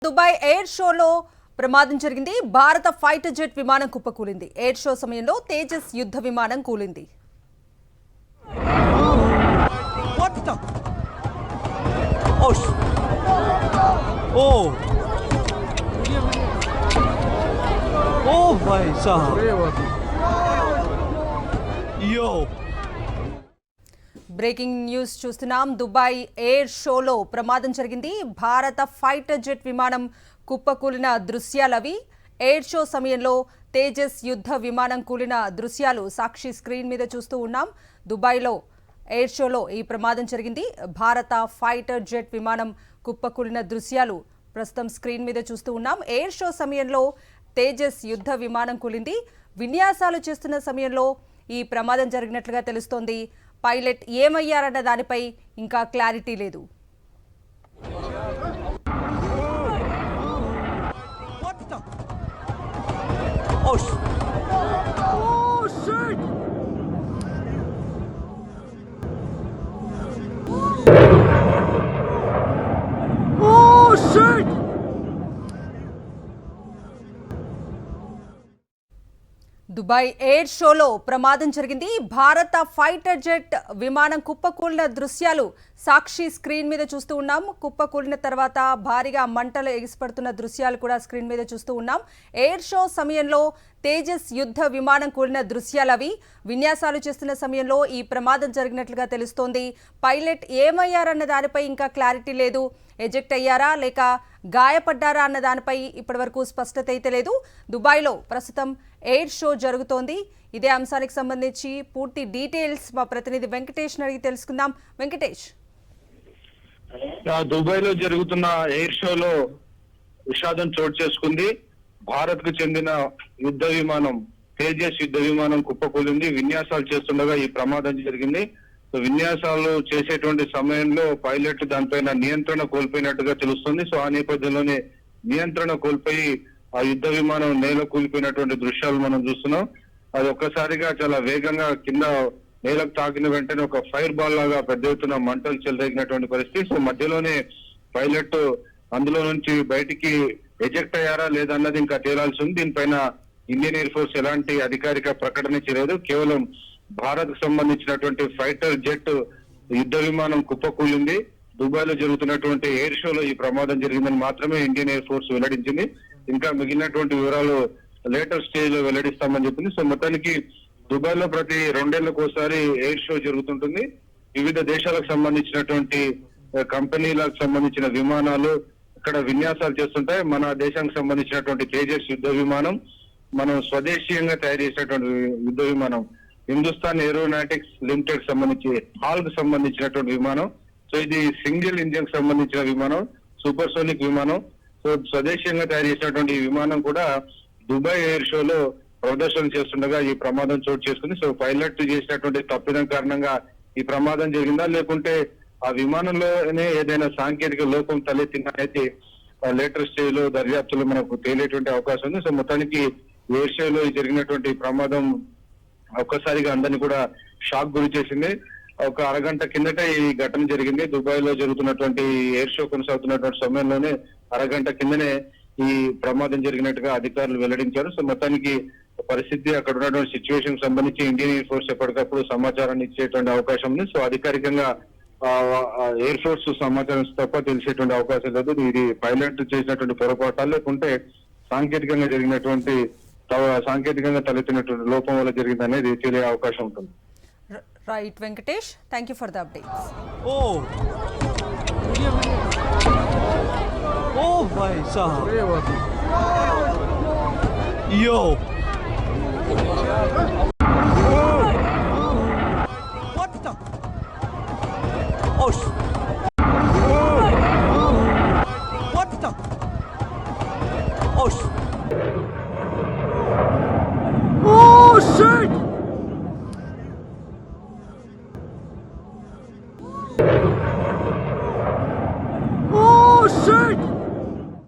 Dubai air షోలో ప్రమాదం జరిగింది. భారత ఫైటర్ జెట్ విమానం కుప్పకూలింది. ఎయిర్ షో సమయంలో తేజస్ యుద్ధ విమానం కూలింది. బ్రేకింగ్ న్యూస్ చూస్తున్నాం. దుబాయ్ ఎయిర్ షోలో ప్రమాదం జరిగింది. భారత ఫైటర్ జెట్ విమానం కుప్పకూలిన దృశ్యాలవి. ఎయిర్ షో సమయంలో తేజస్ యుద్ధ విమానం కూలిన దృశ్యాలు సాక్షి స్క్రీన్ మీద చూస్తూ ఉన్నాం. దుబాయ్లో ఎయిర్ షోలో ఈ ప్రమాదం జరిగింది. భారత ఫైటర్ జెట్ విమానం కుప్పకూలిన దృశ్యాలు ప్రస్తుతం స్క్రీన్ మీద చూస్తూ ఉన్నాం. ఎయిర్ షో సమయంలో తేజస్ యుద్ధ విమానం కూలింది. విన్యాసాలు చేస్తున్న సమయంలో ఈ ప్రమాదం జరిగినట్లుగా తెలుస్తోంది. పైలట్ ఏమయ్యారన్న దానిపై ఇంకా క్లారిటీ లేదు. దుబాయ్ ఎయిర్ షోలో ప్రమాదం జరిగింది. భారత ఫైటర్ జెట్ విమానం కుప్పకూలిన దృశ్యాలు సాక్షి స్క్రీన్ మీద చూస్తూ ఉన్నాం. కుప్పకూలిన తర్వాత భారీగా మంటలు ఎగిసిపడుతున్న దృశ్యాలు కూడా స్క్రీన్ మీద చూస్తూ ఉన్నాం. ఎయిర్ షో సమయంలో తేజస్ యుద్ధ విమానం కూలిన దృశ్యాలు అవి. విన్యాసాలు చేస్తున్న సమయంలో ఈ ప్రమాదం జరిగినట్లుగా తెలుస్తోంది. పైలట్ ఏమయ్యారన్న దానిపై ఇంకా క్లారిటీ లేదు. ఎజెక్ట్ అయ్యారా లేక గాయపడ్డారా అన్న దానిపై ఇప్పటివరకు స్పష్టత అయితే లేదు. దుబాయ్లో ప్రస్తుతం ఎయిర్ షో జరుగుతోంది. ఇదే అంశానికి సంబంధించి పూర్తి డీటెయిల్స్ మా ప్రతినిధి వెంకటేష్ అడిగి తెలుసుకుందాం. వెంకటేష్, దుబాయ్ లో జరుగుతున్న ఎయిర్ షోలో విషాదం చోటు చేసుకుంది. భారత్ కు చెందిన యుద్ధ విమానం తేజస్ యుద్ధ విమానం కుప్పకూలింది. విన్యాసాలు చేస్తుండగా ఈ ప్రమాదం జరిగింది. విన్యాసాలు చేసేటువంటి సమయంలో పైలట్ దానిపైన నియంత్రణ కోల్పోయినట్టుగా తెలుస్తుంది. సో ఆ నేపథ్యంలోనే నియంత్రణ కోల్పోయి ఆ యుద్ధ విమానం నేల కూలిపోయినటువంటి దృశ్యాలు మనం చూస్తున్నాం. అది ఒక్కసారిగా చాలా వేగంగా కింద నేలకు తాకిన వెంటనే ఒక ఫైర్ బాల్ లాగా పెద్ద ఎత్తున మంటలు చెలరేగినటువంటి పరిస్థితి. సో మధ్యలోనే పైలట్ అందులో నుంచి బయటికి ఎజెక్ట్ అయ్యారా లేదన్నది ఇంకా తేలాల్సి ఉంది. దీనిపైన ఇండియన్ ఎయిర్ ఫోర్స్ ఎలాంటి అధికారిక ప్రకటన చేయలేదు. కేవలం భారత్ కు సంబంధించినటువంటి ఫైటర్ జెట్ యుద్ధ విమానం కుప్పకూలింది. దుబాయ్ లో జరుగుతున్నటువంటి ఎయిర్ షోలో ఈ ప్రమాదం జరిగిందని మాత్రమే ఇండియన్ ఎయిర్ ఫోర్స్ వెల్లడించింది. ఇంకా మిగిలినటువంటి వివరాలు లేటర్ స్టేజ్ లో వెల్లడిస్తామని చెప్పింది. సో మొత్తానికి దుబాయ్ లో ప్రతి 2 ఏళ్లకు ఒకసారి ఎయిర్ షో జరుగుతుంటుంది. వివిధ దేశాలకు సంబంధించినటువంటి కంపెనీలకు సంబంధించిన విమానాలు ఇక్కడ విన్యాసాలు చేస్తుంటాయి. మన దేశానికి సంబంధించినటువంటి తేజస్ యుద్ధ విమానం మనం స్వదేశీయంగా తయారు చేసినటువంటి యుద్ధ విమానం హిందుస్థాన్ ఏరోనాటిక్స్ లిమిటెడ్ సంబంధించి హాల్ కు సంబంధించినటువంటి విమానం. సో ఇది సింగిల్ ఇంజిన్ కు సంబంధించిన విమానం, సూపర్ సోనిక్ విమానం. సో స్వదేశీయంగా తయారు చేసినటువంటి ఈ విమానం కూడా దుబాయ్ ఎయిర్ షోలో ప్రదర్శన చేస్తుండగా ఈ ప్రమాదం చోటు చేసుకుంది. సో పైలట్ చేసినటువంటి తప్పిదం కారణంగా ఈ ప్రమాదం జరిగిందా లేకుంటే ఆ విమానంలోనే ఏదైనా సాంకేతిక లోపం తలెత్తిందా అయితే లేటర్ స్టేజ్ లో దర్యాప్తులో మనకు తేలేటువంటి అవకాశం ఉంది. సో మొత్తానికి ఎయిర్ షోలో జరిగినటువంటి ప్రమాదం ఒక్కసారిగా అందరినీ కూడా షాక్ గురి చేసింది. ఒక అరగంట కిందట ఈ ఘటన జరిగింది. దుబాయ్ లో జరుగుతున్నటువంటి ఎయిర్ షో కొనసాగుతున్నటువంటి సమయంలోనే అరగంట కిందనే ఈ ప్రమాదం జరిగినట్టుగా అధికారులు వెల్లడించారు. సో మొత్తానికి పరిస్థితి అక్కడ ఉన్నటువంటి సిచ్యువేషన్ సంబంధించి ఇండియన్ ఎయిర్ ఫోర్స్ ఎప్పటికప్పుడు సమాచారాన్ని ఇచ్చేటువంటి అవకాశం ఉంది. సో అధికారికంగా ఎయిర్ ఫోర్స్ సమాచారం తప్ప తెలిసేటువంటి అవకాశం లేదు. ఇది పైలట్ చేసినటువంటి పొరపాటు లేకుంటే సాంకేతికంగా తలెత్తినటువంటి లోపం వల్ల జరిగింది అనేది తెలియ అవకాశం ఉంటుంది. Right Venkatesh, thank you for the updates. Oh भाई साहब, yo, what the, oh, what the, oh shit.